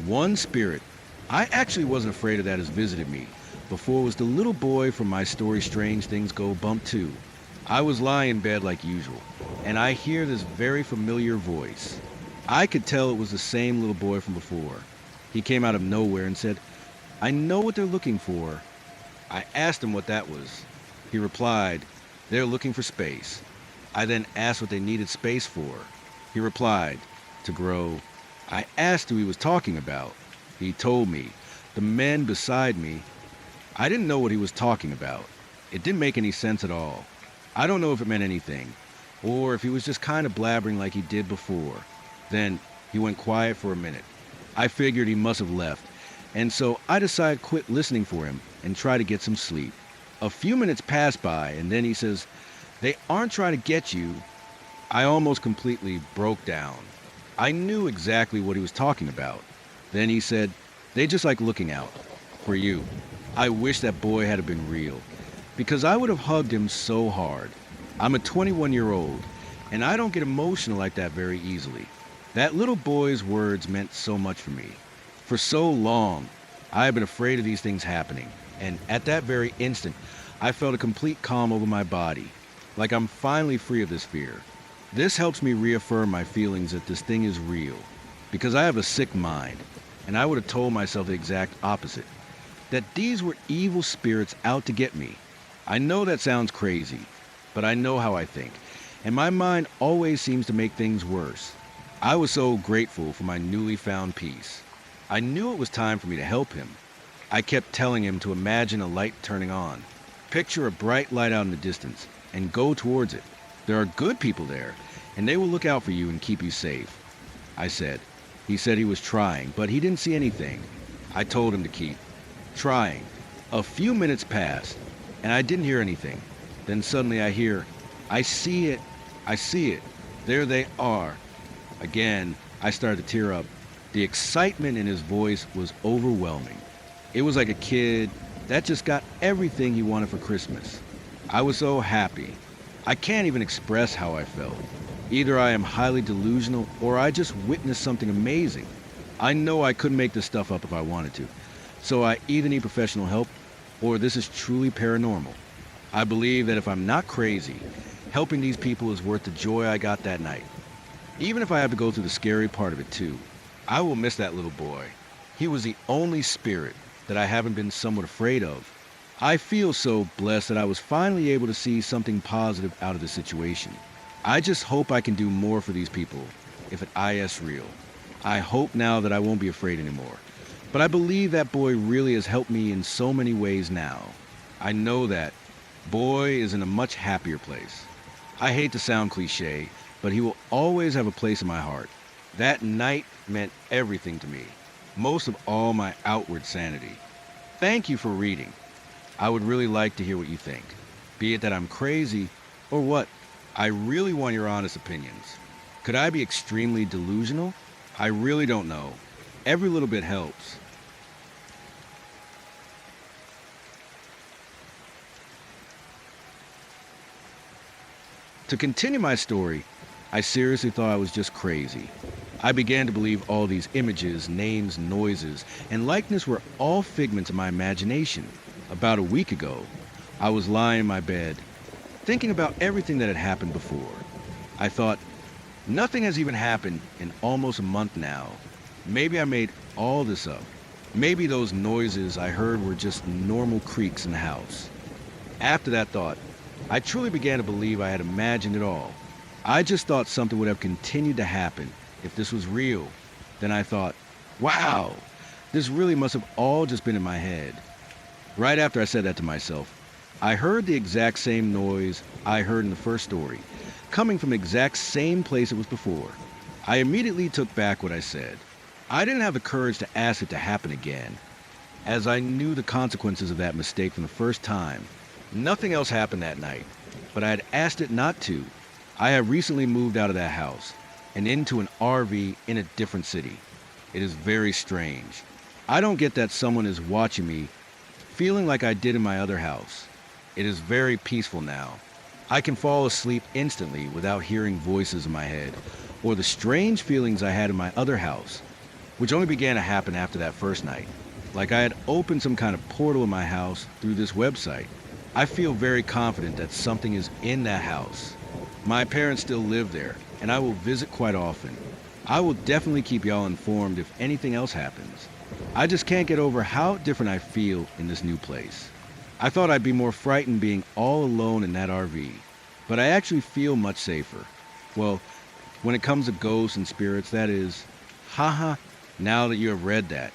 one spirit I actually wasn't afraid of that has visited me. Before was the little boy from my story Strange Things Go Bump 2. I was lying in bed like usual, and I hear this very familiar voice. I could tell it was the same little boy from before. He came out of nowhere and said, "I know what they're looking for." I asked him what that was. He replied, "They're looking for space." I then asked what they needed space for. He replied, "To grow." I asked who he was talking about. He told me, "The men beside me." I didn't know what he was talking about. It didn't make any sense at all. I don't know if it meant anything, or if he was just kind of blabbering like he did before. Then he went quiet for a minute. I figured he must have left, and so I decided to quit listening for him and try to get some sleep. A few minutes passed by, and then he says, "They aren't trying to get you." I almost completely broke down. I knew exactly what he was talking about. Then he said, "They just like looking out for you." I wish that boy had been real, because I would have hugged him so hard. I'm a 21-year-old, and I don't get emotional like that very easily. That little boy's words meant so much for me. For so long, I have been afraid of these things happening, and at that very instant, I felt a complete calm over my body, like I'm finally free of this fear. This helps me reaffirm my feelings that this thing is real, because I have a sick mind, and I would have told myself the exact opposite, that these were evil spirits out to get me. I know that sounds crazy, but I know how I think, and my mind always seems to make things worse. I was so grateful for my newly found peace. I knew it was time for me to help him. I kept telling him to imagine a light turning on. Picture a bright light out in the distance, and go towards it. There are good people there, and they will look out for you and keep you safe. I said. He said he was trying, but he didn't see anything. I told him to keep trying. A few minutes passed, and I didn't hear anything. Then suddenly I hear, "I see it. I see it. There they are." Again, I started to tear up. The excitement in his voice was overwhelming. It was like a kid that just got everything he wanted for Christmas. I was so happy. I can't even express how I felt. Either I am highly delusional or I just witnessed something amazing. I know I couldn't make this stuff up if I wanted to. So I either need professional help or this is truly paranormal. I believe that if I'm not crazy, helping these people is worth the joy I got that night. Even if I have to go through the scary part of it too, I will miss that little boy. He was the only spirit that I haven't been somewhat afraid of. I feel so blessed that I was finally able to see something positive out of the situation. I just hope I can do more for these people if it is real. I hope now that I won't be afraid anymore. But I believe that boy really has helped me in so many ways now. I know that boy is in a much happier place. I hate to sound cliche, but he will always have a place in my heart. That night meant everything to me, most of all my outward sanity. Thank you for reading. I would really like to hear what you think, be it that I'm crazy or what. I really want your honest opinions. Could I be extremely delusional? I really don't know. Every little bit helps. To continue my story, I seriously thought I was just crazy. I began to believe all these images, names, noises, and likeness were all figments of my imagination. About a week ago, I was lying in my bed, thinking about everything that had happened before. I thought, nothing has even happened in almost a month now. Maybe I made all this up. Maybe those noises I heard were just normal creaks in the house. After that thought, I truly began to believe I had imagined it all. I just thought something would have continued to happen if this was real. Then I thought, wow, this really must have all just been in my head. Right after I said that to myself, I heard the exact same noise I heard in the first story, coming from the exact same place it was before. I immediately took back what I said. I didn't have the courage to ask it to happen again, as I knew the consequences of that mistake from the first time. Nothing else happened that night, but I had asked it not to. I have recently moved out of that house and into an RV in a different city. It is very strange. I don't get that someone is watching me, feeling like I did in my other house. It is very peaceful now. I can fall asleep instantly without hearing voices in my head or the strange feelings I had in my other house. which only began to happen after that first night. Like I had opened some kind of portal in my house through this website. I feel very confident that something is in that house. My parents still live there, and I will visit quite often. I will definitely keep y'all informed if anything else happens. I just can't get over how different I feel in this new place. I thought I'd be more frightened being all alone in that RV, but I actually feel much safer. Well, when it comes to ghosts and spirits, that is. Haha, now that you have read that,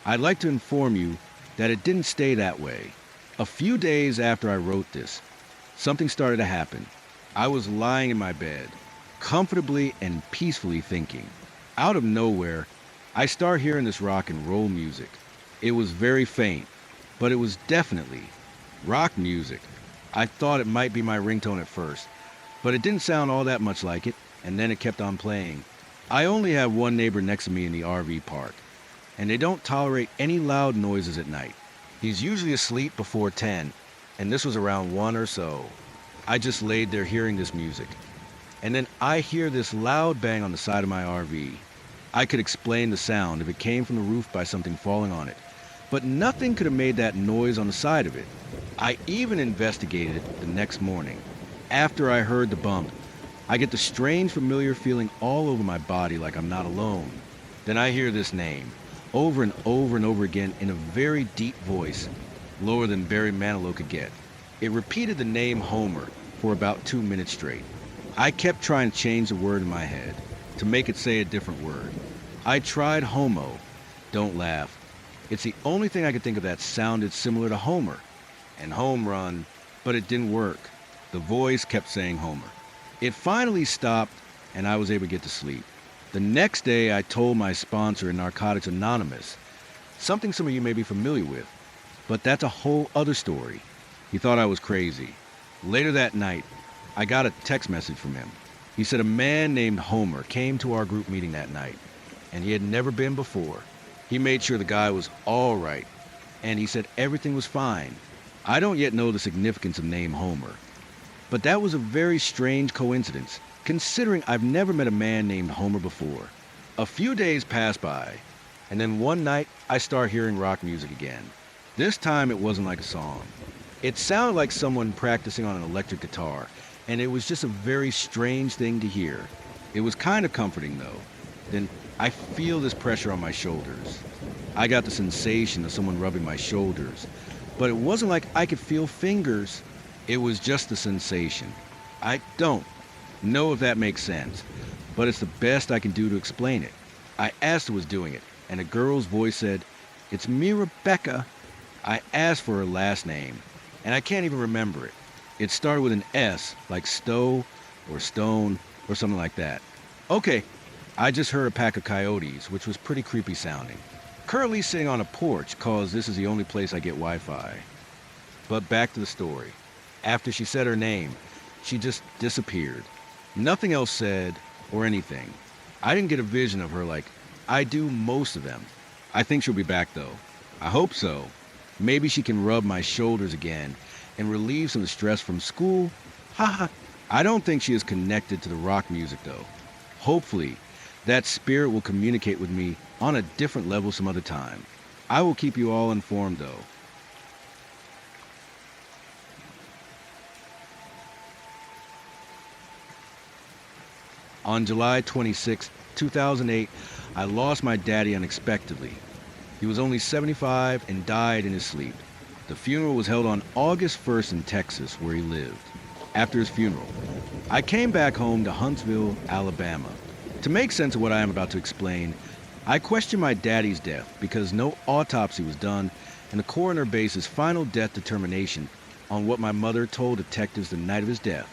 I'd like to inform you that it didn't stay that way. A few days after I wrote this, something started to happen. I was lying in my bed, comfortably and peacefully thinking. Out of nowhere, I start hearing this rock and roll music. It was very faint, but it was definitely rock music. I thought it might be my ringtone at first, but it didn't sound all that much like it, and then it kept on playing. I only have one neighbor next to me in the RV park, and they don't tolerate any loud noises at night. He's usually asleep before 10, and this was around 1 or so. I just laid there hearing this music, and then I hear this loud bang on the side of my RV. I could explain the sound if it came from the roof by something falling on it, but nothing could have made that noise on the side of it. I even investigated it the next morning. After I heard the bump, I get the strange familiar feeling all over my body like I'm not alone. Then I hear this name, over and over and over again in a very deep voice, lower than Barry Manilow could get. It repeated the name Homer for about 2 minutes straight. I kept trying to change the word in my head, to make it say a different word. I tried homo. Don't laugh. It's the only thing I could think of that sounded similar to Homer and home run, but it didn't work. The voice kept saying Homer. It finally stopped, and I was able to get to sleep. The next day, I told my sponsor in Narcotics Anonymous, something some of you may be familiar with, but that's a whole other story. He thought I was crazy. Later that night, I got a text message from him. He said a man named Homer came to our group meeting that night, and he had never been before. He made sure the guy was all right, and he said everything was fine. I don't yet know the significance of name Homer, but that was a very strange coincidence, considering I've never met a man named Homer before. A few days passed by, and then one night I start hearing rock music again. This time it wasn't like a song. It sounded like someone practicing on an electric guitar, and it was just a very strange thing to hear. It was kind of comforting though. Then I feel this pressure on my shoulders. I got the sensation of someone rubbing my shoulders, but it wasn't like I could feel fingers. It was just the sensation. I don't know if that makes sense, but it's the best I can do to explain it. I asked who was doing it, and a girl's voice said, "It's me, Rebecca." I asked for her last name, and I can't even remember it. It started with an S, like Stowe or Stone or something like that. Okay, I just heard a pack of coyotes, which was pretty creepy sounding. Currently sitting on a porch, cause this is the only place I get Wi-Fi. But back to the story. After she said her name, she just disappeared. Nothing else said or anything. I didn't get a vision of her like I do most of them. I think she'll be back though. I hope so. Maybe she can rub my shoulders again and relieve some of the stress from school. Haha. I don't think she is connected to the rock music though. Hopefully, that spirit will communicate with me on a different level some other time. I will keep you all informed though. On July 26, 2008, I lost my daddy unexpectedly. He was only 75 and died in his sleep. The funeral was held on August 1st in Texas, where he lived. After his funeral, I came back home to Huntsville, Alabama. To make sense of what I am about to explain, I questioned my daddy's death because no autopsy was done and the coroner based his final death determination on what my mother told detectives the night of his death.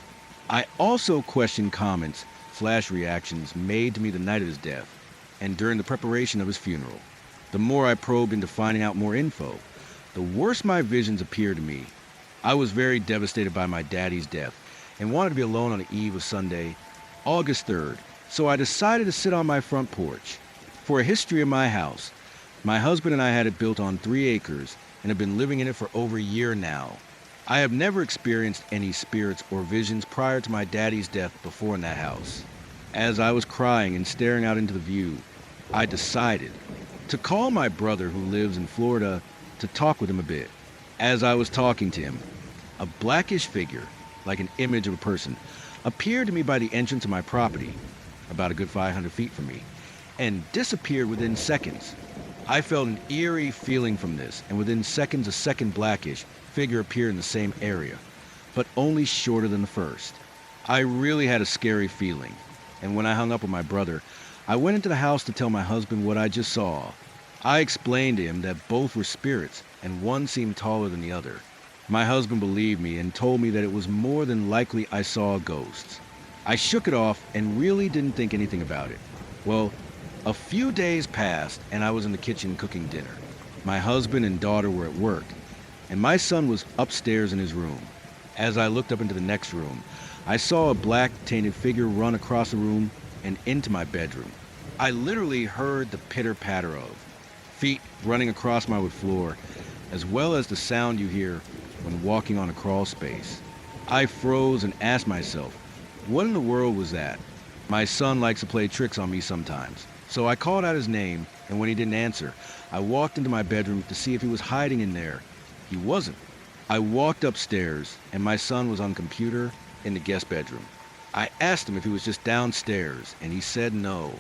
I also questioned comments / reactions made to me the night of his death and during the preparation of his funeral. The more I probed into finding out more info, the worse my visions appeared to me. I was very devastated by my daddy's death and wanted to be alone on the eve of Sunday, August 3rd, so I decided to sit on my front porch. For a history of my house, my husband and I had it built on 3 acres and have been living in it for over a year now. I have never experienced any spirits or visions prior to my daddy's death before in that house. As I was crying and staring out into the view, I decided to call my brother who lives in Florida to talk with him a bit. As I was talking to him, a blackish figure, like an image of a person, appeared to me by the entrance of my property, about a good 500 feet from me, and disappeared within seconds. I felt an eerie feeling from this, and within seconds a second blackish figure appeared in the same area, but only shorter than the first. I really had a scary feeling, and when I hung up with my brother, I went into the house to tell my husband what I just saw. I explained to him that both were spirits, and one seemed taller than the other. My husband believed me and told me that it was more than likely I saw ghosts. I shook it off and really didn't think anything about it. Well, a few days passed and I was in the kitchen cooking dinner. My husband and daughter were at work, and my son was upstairs in his room. As I looked up into the next room, I saw a black tainted figure run across the room and into my bedroom. I literally heard the pitter-patter of feet running across my wood floor, as well as the sound you hear when walking on a crawl space. I froze and asked myself, what in the world was that? My son likes to play tricks on me sometimes, so I called out his name, and when he didn't answer, I walked into my bedroom to see if he was hiding in there. He wasn't. I walked upstairs, and my son was on the computer in the guest bedroom. I asked him if he was just downstairs, and he said no.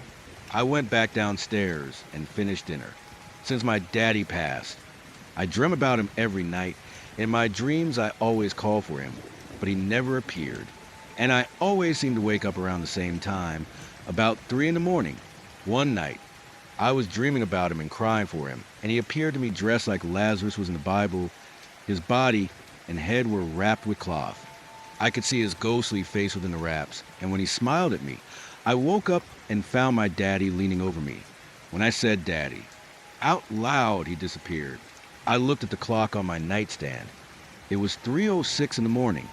I went back downstairs and finished dinner. Since my daddy passed, I dream about him every night. In my dreams, I always call for him, but he never appeared. And I always seem to wake up around the same time, about 3 in the morning. One night, I was dreaming about him and crying for him, and he appeared to me dressed like Lazarus was in the Bible. His body and head were wrapped with cloth. I could see his ghostly face within the wraps, and when he smiled at me, I woke up and found my daddy leaning over me. When I said daddy, out loud he disappeared. I looked at the clock on my nightstand. It was 3:06 in the morning.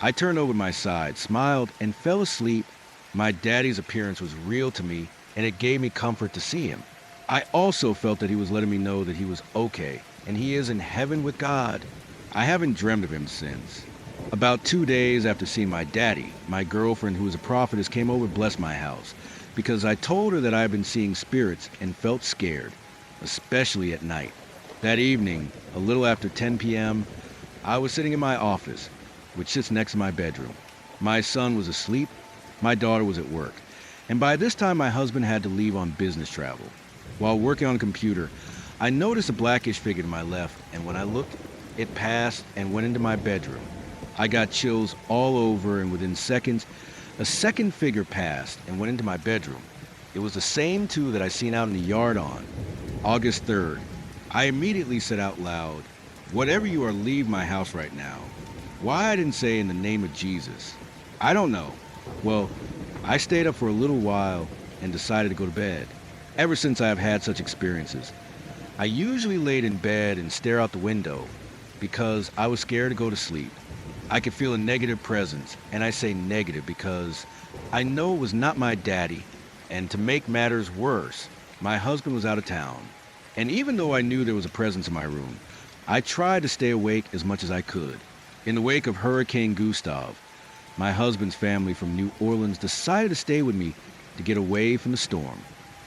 I turned over to my side, smiled, and fell asleep. My daddy's appearance was real to me, and it gave me comfort to see him. I also felt that he was letting me know that he was okay, and he is in heaven with God. I haven't dreamed of him since. About 2 days after seeing my daddy, my girlfriend, who is a prophetess, came over to bless my house because I told her that I had been seeing spirits and felt scared, especially at night. That evening, a little after 10 p.m., I was sitting in my office, which sits next to my bedroom. My son was asleep, my daughter was at work, and by this time my husband had to leave on business travel. While working on a computer, I noticed a blackish figure to my left, and when I looked, it passed and went into my bedroom. I got chills all over, and within seconds, a second figure passed and went into my bedroom. It was the same two that I seen out in the yard on August 3rd. I immediately said out loud, "Whatever you are, leave my house right now." Why I didn't say in the name of Jesus, I don't know. Well, I stayed up for a little while and decided to go to bed. Ever since I have had such experiences, I usually laid in bed and stare out the window because I was scared to go to sleep. I could feel a negative presence, and I say negative because I know it was not my daddy, and to make matters worse, my husband was out of town. And even though I knew there was a presence in my room, I tried to stay awake as much as I could. In the wake of Hurricane Gustav, my husband's family from New Orleans decided to stay with me to get away from the storm.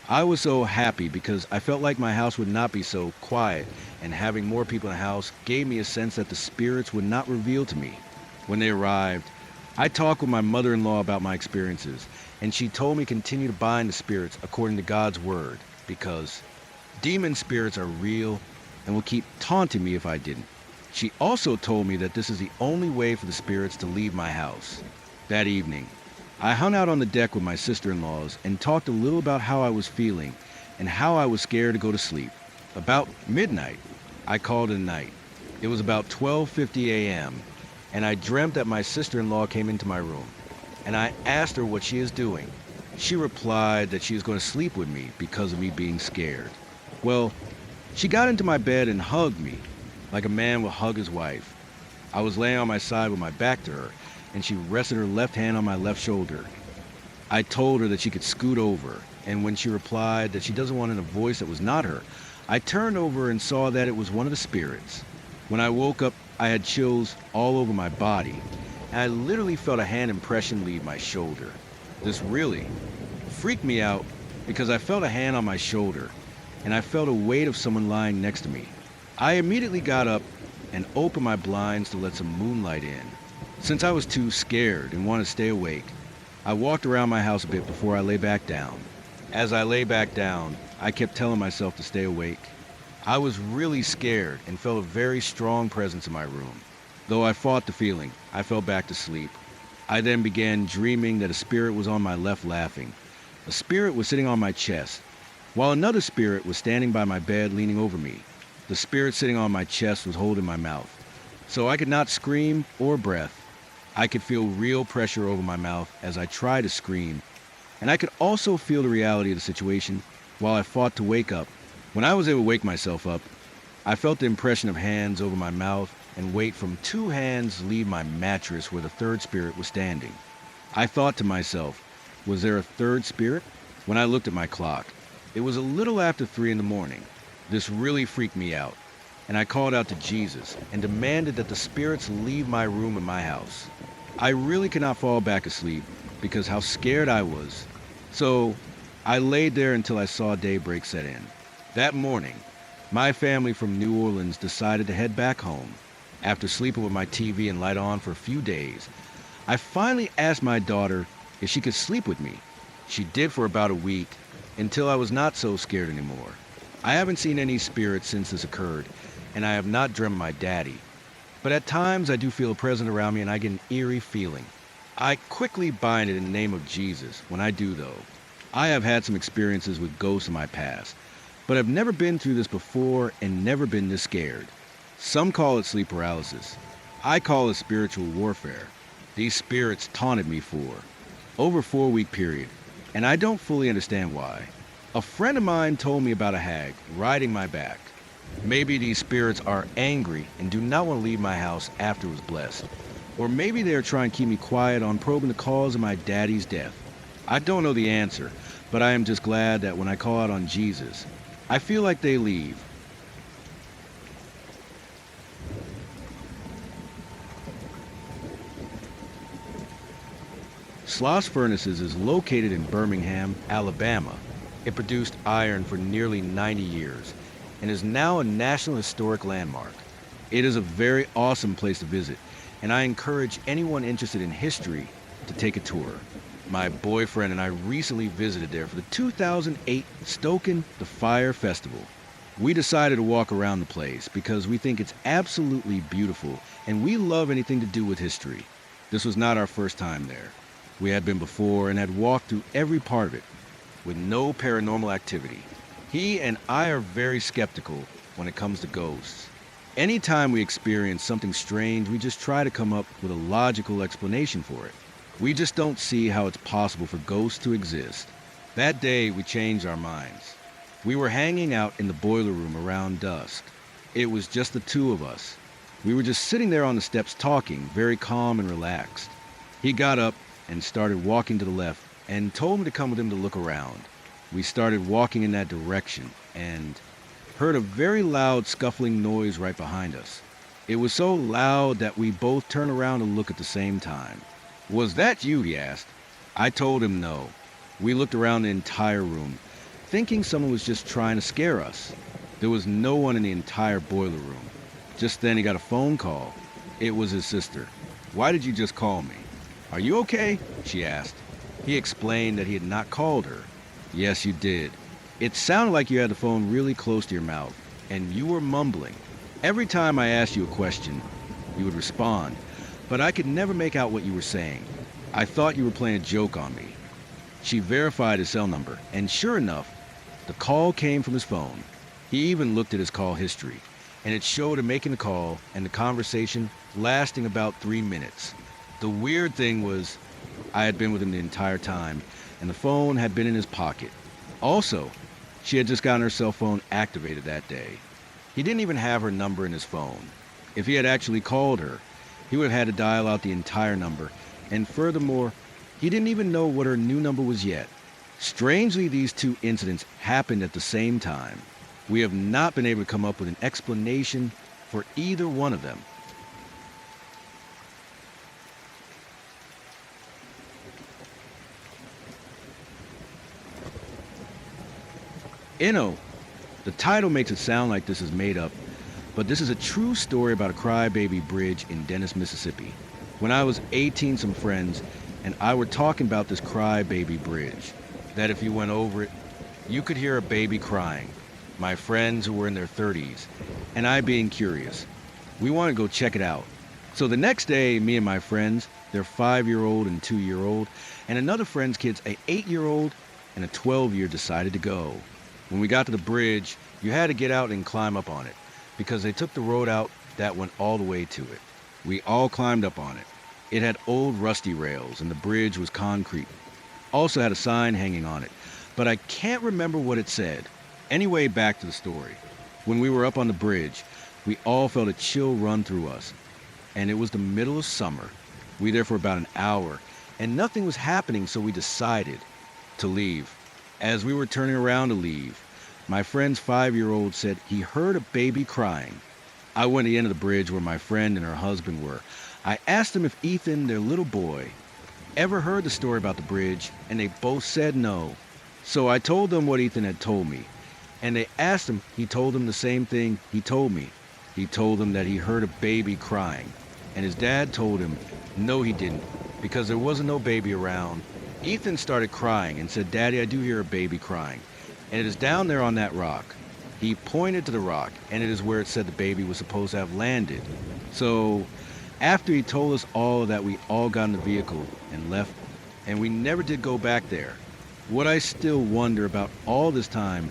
I was so happy because I felt like my house would not be so quiet, and having more people in the house gave me a sense that the spirits would not reveal to me. When they arrived, I talked with my mother-in-law about my experiences, and she told me to continue to bind the spirits according to God's word, because demon spirits are real and will keep taunting me if I didn't. She also told me that this is the only way for the spirits to leave my house. That evening, I hung out on the deck with my sister-in-laws and talked a little about how I was feeling and how I was scared to go to sleep. About midnight, I called it a night. It was about 12:50 a.m., and I dreamt that my sister-in-law came into my room, and I asked her what she is doing. She replied that she was going to sleep with me because of me being scared. Well, she got into my bed and hugged me, like a man would hug his wife. I was laying on my side with my back to her, and she rested her left hand on my left shoulder. I told her that she could scoot over, and when she replied that she doesn't want in a voice that was not her, I turned over and saw that it was one of the spirits. When I woke up, I had chills all over my body, and I literally felt a hand impression leave my shoulder. This really freaked me out because I felt a hand on my shoulder, and I felt a weight of someone lying next to me. I immediately got up and opened my blinds to let some moonlight in. Since I was too scared and wanted to stay awake, I walked around my house a bit before I lay back down. As I lay back down, I kept telling myself to stay awake. I was really scared and felt a very strong presence in my room. Though I fought the feeling, I fell back to sleep. I then began dreaming that a spirit was on my left laughing. A spirit was sitting on my chest, while another spirit was standing by my bed leaning over me. The spirit sitting on my chest was holding my mouth, so I could not scream or breath. I could feel real pressure over my mouth as I tried to scream, and I could also feel the reality of the situation while I fought to wake up. When I was able to wake myself up, I felt the impression of hands over my mouth and weight from 2 hands leave my mattress where the third spirit was standing. I thought to myself, was there a third spirit? When I looked at my clock, it was a little after 3 in the morning. This really freaked me out, and I called out to Jesus and demanded that the spirits leave my room and my house. I really could not fall back asleep because how scared I was. So I laid there until I saw daybreak set in. That morning, my family from New Orleans decided to head back home. After sleeping with my TV and light on for a few days, I finally asked my daughter if she could sleep with me. She did for about a week, until I was not so scared anymore. I haven't seen any spirits since this occurred, and I have not dreamt my daddy. But at times I do feel a presence around me and I get an eerie feeling. I quickly bind it in the name of Jesus when I do though. I have had some experiences with ghosts in my past, but I've never been through this before and never been this scared. Some call it sleep paralysis. I call it spiritual warfare. These spirits taunted me for over a 4-week period, and I don't fully understand why. A friend of mine told me about a hag riding my back. Maybe these spirits are angry and do not want to leave my house after it was blessed. Or maybe they are trying to keep me quiet on probing the cause of my daddy's death. I don't know the answer, but I am just glad that when I call out on Jesus, I feel like they leave. Sloss Furnaces is located in Birmingham, Alabama. It produced iron for nearly 90 years and is now a National Historic Landmark. It is a very awesome place to visit, and I encourage anyone interested in history to take a tour. My boyfriend and I recently visited there for the 2008 Stoking the Fire Festival. We decided to walk around the place because we think it's absolutely beautiful and we love anything to do with history. This was not our first time there. We had been before and had walked through every part of it with no paranormal activity. He and I are very skeptical when it comes to ghosts. Anytime we experience something strange, we just try to come up with a logical explanation for it. We just don't see how it's possible for ghosts to exist. That day, we changed our minds. We were hanging out in the boiler room around dusk. It was just the two of us. We were just sitting there on the steps talking, very calm and relaxed. He got up and started walking to the left and told me to come with him to look around. We started walking in that direction and heard a very loud scuffling noise right behind us. It was so loud that we both turned around to look at the same time. "Was that you?" he asked. I told him no. We looked around the entire room, thinking someone was just trying to scare us. There was no one in the entire boiler room. Just then he got a phone call. It was his sister. "Why did you just call me?" "Are you okay?" she asked. He explained that he had not called her. "Yes, you did. It sounded like you had the phone really close to your mouth, and you were mumbling. Every time I asked you a question, you would respond, but I could never make out what you were saying. I thought you were playing a joke on me." She verified his cell number, and sure enough, the call came from his phone. He even looked at his call history, and it showed him making the call and the conversation lasting about 3 minutes. The weird thing was, I had been with him the entire time, and the phone had been in his pocket. Also, she had just gotten her cell phone activated that day. He didn't even have her number in his phone. If he had actually called her, he would have had to dial out the entire number, and furthermore, he didn't even know what her new number was yet. Strangely, these two incidents happened at the same time. We have not been able to come up with an explanation for either one of them. Inno, The title makes it sound like this is made up, but this is a true story about a crybaby bridge in Dennis, Mississippi. When I was 18, some friends and I were talking about this crybaby bridge, that if you went over it, you could hear a baby crying. My friends who were in their 30s, and I being curious. We wanted to go check it out. So the next day, me and my friends, their 5-year-old and 2-year-old, and another friend's kids, a 8-year-old and a 12-year, decided to go. When we got to the bridge, you had to get out and climb up on it, because they took the road out that went all the way to it. We all climbed up on it. It had old rusty rails, and the bridge was concrete. Also had a sign hanging on it, but I can't remember what it said. Anyway, back to the story. When we were up on the bridge, we all felt a chill run through us, and it was the middle of summer. We were there for about an hour, and nothing was happening, so we decided to leave. As we were turning around to leave, my friend's 5-year-old said he heard a baby crying. I went to the end of the bridge where my friend and her husband were. I asked them if Ethan, their little boy, ever heard the story about the bridge, and they both said no. So I told them what Ethan had told me, and they asked him. He told them the same thing he told me. He told them that he heard a baby crying, and his dad told him no he didn't, because there wasn't no baby around. Ethan started crying and said, "Daddy, I do hear a baby crying, and it is down there on that rock." He pointed to the rock, and it is where it said the baby was supposed to have landed. So after he told us all that, we all got in the vehicle and left, and we never did go back there. What I still wonder about all this time,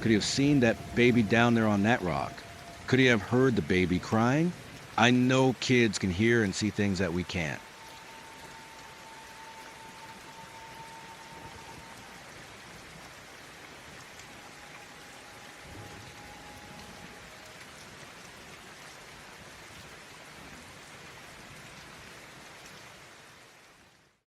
could he have seen that baby down there on that rock? Could he have heard the baby crying? I know kids can hear and see things that we can't.